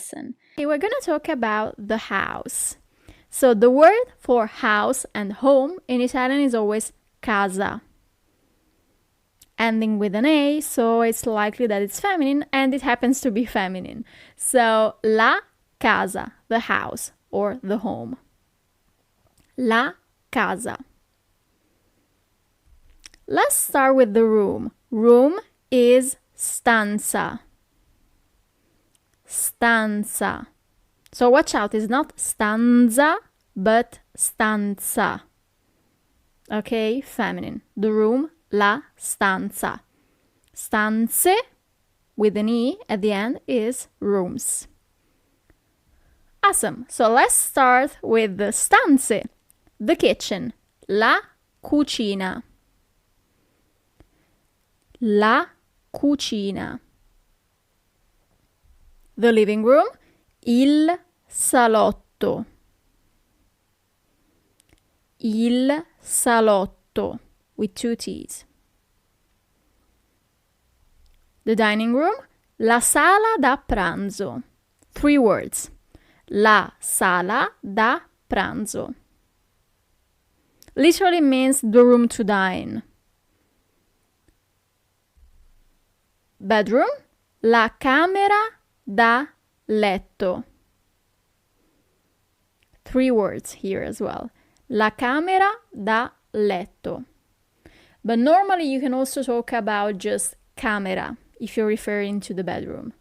lesson. Okay, we're gonna talk about the house. So the word for house and home in Italian is always casa, ending with an A, so it's likely that it's feminine, and it happens to be feminine. So la casa, the house or the home. La casa. Let's start with the room. Room is stanza. Stanza. So watch out, it's not stanza, but stanza. Okay, feminine. The room, la stanza. Stanze, with an E at the end, is rooms. Awesome. So let's start with the stanze. The kitchen. La cucina. La cucina. The living room. Il salotto. Il salotto. With 2 T's. The dining room. La sala da pranzo. 3 words. La sala da pranzo. Literally means the room to dine. Bedroom. La camera da letto. 3 words here as well. La camera da letto. But normally you can also talk about just camera if you're referring to the bedroom.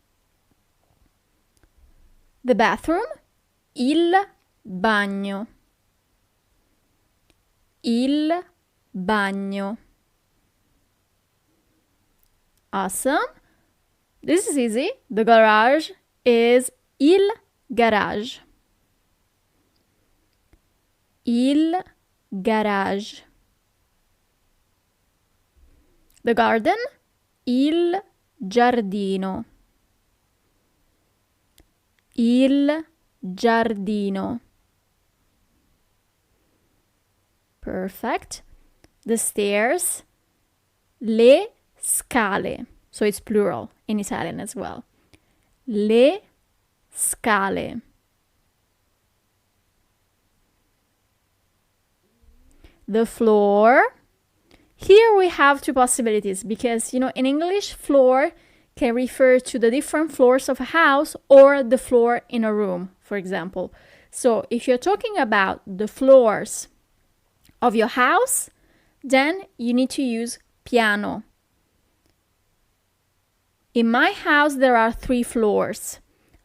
The bathroom. Il bagno. Il bagno. Awesome. This is easy. The garage is il garage. Il garage. The garden, il giardino. Il giardino. Perfect. The stairs, le scale. So it's plural in Italian as well. Le scale. The floor. Here we have 2 possibilities because, in English, floor can refer to the different floors of a house or the floor in a room, for example. So if you're talking about the floors of your house, then you need to use piano. In my house there are 3 floors.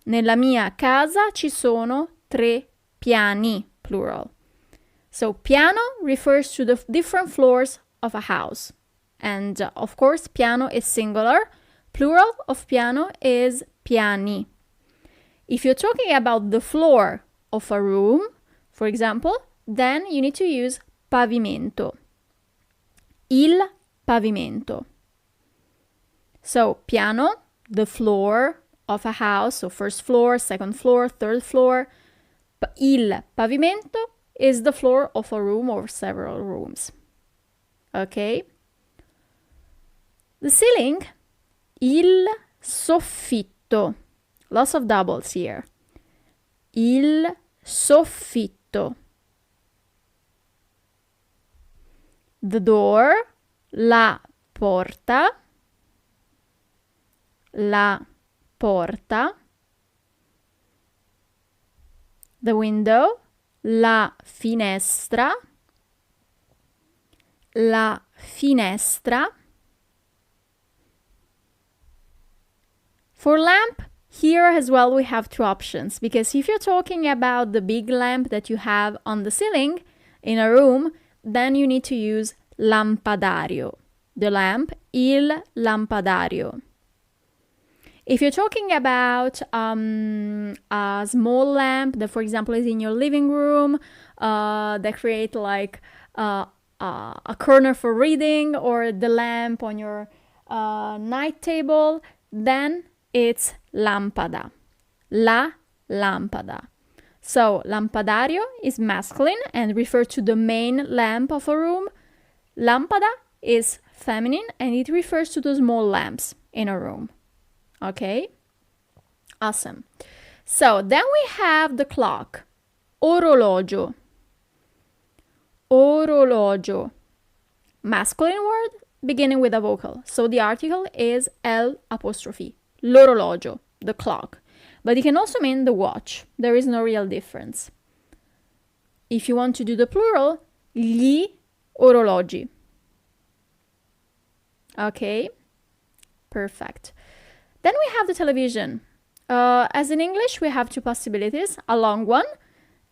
Nella mia casa ci sono 3 piani, plural. So piano refers to the different floors of a house. And of course, piano is singular. Plural of piano is piani. If you're talking about the floor of a room, for example, then you need to use pavimento. Il pavimento. So piano, the floor of a house, so first floor, second floor, third floor. Il pavimento is the floor of a room or several rooms. Okay? The ceiling, il soffitto. Lots of doubles here. Il soffitto. The door, la porta. La porta. The window, la finestra. La finestra. For lamp, here as well we have 2 options, because if you're talking about the big lamp that you have on the ceiling in a room, then you need to use lampadario. The lamp, il lampadario. If you're talking about a small lamp that, for example, is in your living room, that create like a corner for reading, or the lamp on your night table, then it's lampada. La lampada. So lampadario is masculine and refers to the main lamp of a room. Lampada is feminine and it refers to the small lamps in a room. Okay? Awesome. So then we have the clock. Orologio. Orologio. Masculine word beginning with a vocal. So the article is L apostrophe. L'orologio, the clock. But it can also mean the watch. There is no real difference. If you want to do the plural, gli orologi. Okay, perfect. Then we have the television. As in English, we have two possibilities. A long one,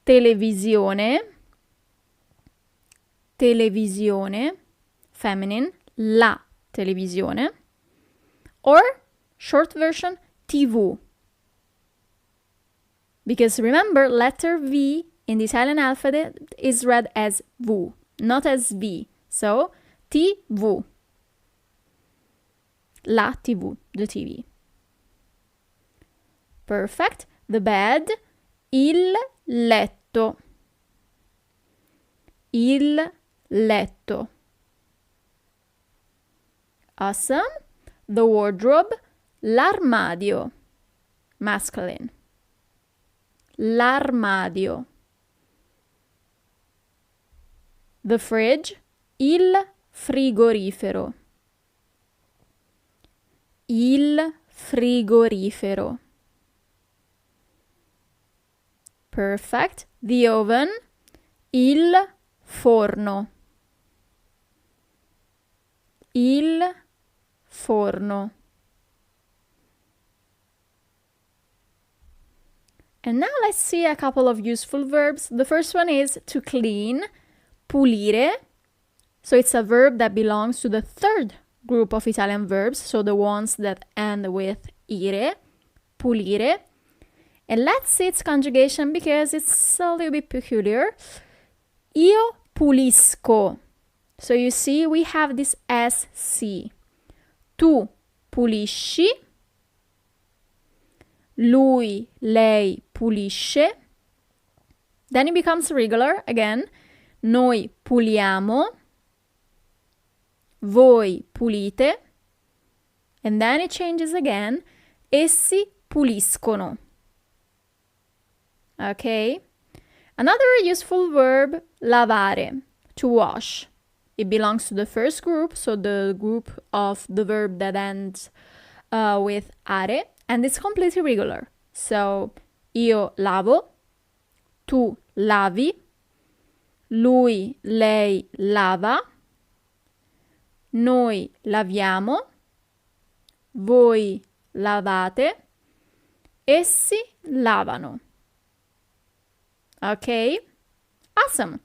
televisione. Televisione, feminine, la televisione. Or short version, TV. Because remember, letter V in the Italian alphabet is read as V, not as V. So, TV. La TV, the TV. Perfect. The bed, il letto. Il letto. Awesome. The wardrobe, l'armadio. Masculine. L'armadio. The fridge, il frigorifero. Il frigorifero. Perfect. The oven, il forno. Il forno. And now let's see a couple of useful verbs. The first one is to clean, pulire. So it's a verb that belongs to the third group of Italian verbs, so the ones that end with ire, pulire. And let's see its conjugation because it's a little bit peculiar. Io pulisco. So you see we have this SC. Tu pulisci. Lui, lei pulisce. Then it becomes regular again. Noi puliamo. Voi pulite. And then it changes again. Essi puliscono. Okay? Another useful verb, lavare, to wash. It belongs to the first group, so the group of the verb that ends with are, and it's completely regular. So, io lavo, tu lavi, lui, lei lava, noi laviamo, voi lavate, essi lavano. Okay? Awesome.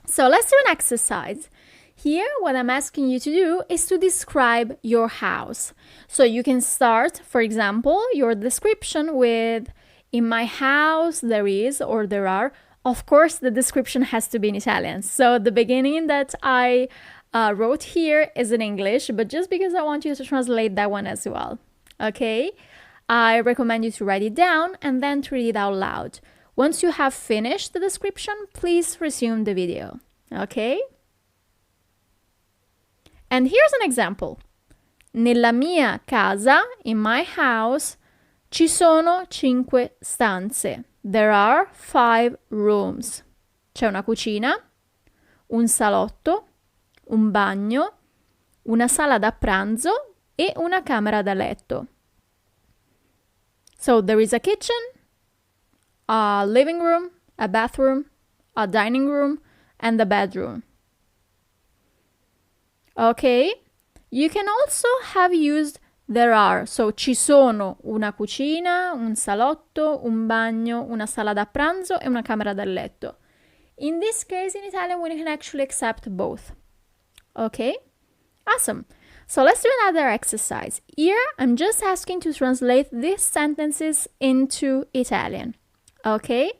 So let's do an exercise. Here, what I'm asking you to do is to describe your house. So you can start, for example, your description with, in my house there is or there are. Of course, the description has to be in Italian. So the beginning that I wrote here is in English, but just because I want you to translate that one as well. Okay? I recommend you to write it down and then to read it out loud. Once you have finished the description, please resume the video. Okay? And here's an example. Nella mia casa, in my house, ci sono 5 stanze. There are 5 rooms. C'è una cucina, un salotto, un bagno, una sala da pranzo e una camera da letto. So there is a kitchen, a living room, a bathroom, a dining room, and a bedroom. Okay? You can also have used there are. So ci sono una cucina, un salotto, un bagno, una sala da pranzo e una camera da letto. In this case, in Italian, we can actually accept both. Okay? Awesome. So let's do another exercise. Here, I'm just asking to translate these sentences into Italian. Okay?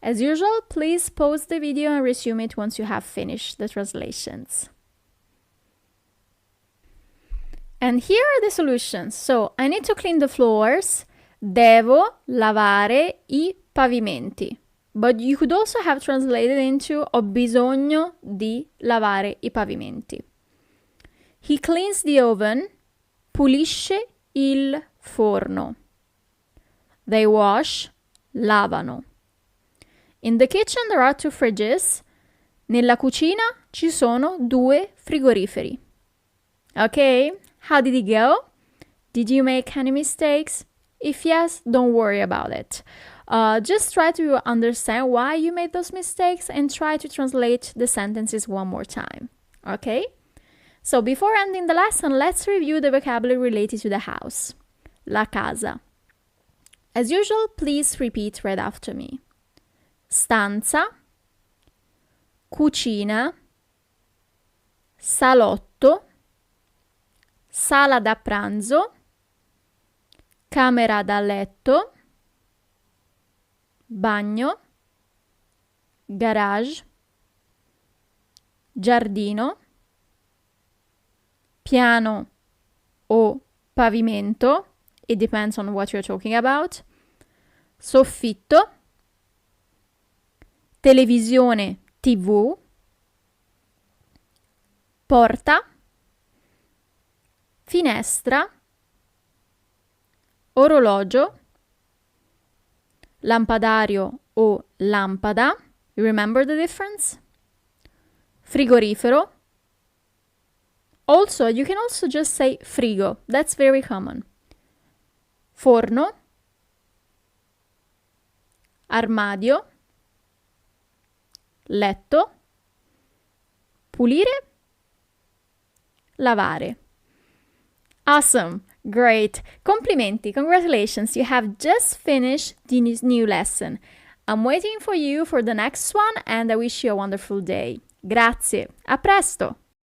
As usual, please pause the video and resume it once you have finished the translations. And here are the solutions. So, I need to clean the floors. Devo lavare I pavimenti. But you could also have translated into ho bisogno di lavare I pavimenti. He cleans the oven. Pulisce il forno. They wash lavano. In the kitchen there are 2 fridges. Nella cucina ci sono 2 frigoriferi. Okay, how did it go? Did you make any mistakes? If yes, don't worry about it. Just try to understand why you made those mistakes and try to translate the sentences one more time. Okay? So before ending the lesson, let's review the vocabulary related to the house. La casa. As usual, please repeat right after me. Stanza, cucina, salotto, sala da pranzo, camera da letto, bagno, garage, giardino, piano o pavimento, it depends on what you're talking about, soffitto, televisione TV, porta, finestra, orologio, lampadario o lampada, you remember the difference? Frigorifero. Also, you can also just say frigo, that's very common. Forno, armadio, letto, pulire, lavare. Awesome! Great! Complimenti! Congratulations! You have just finished this new lesson. I'm waiting for you for the next one and I wish you a wonderful day. Grazie! A presto!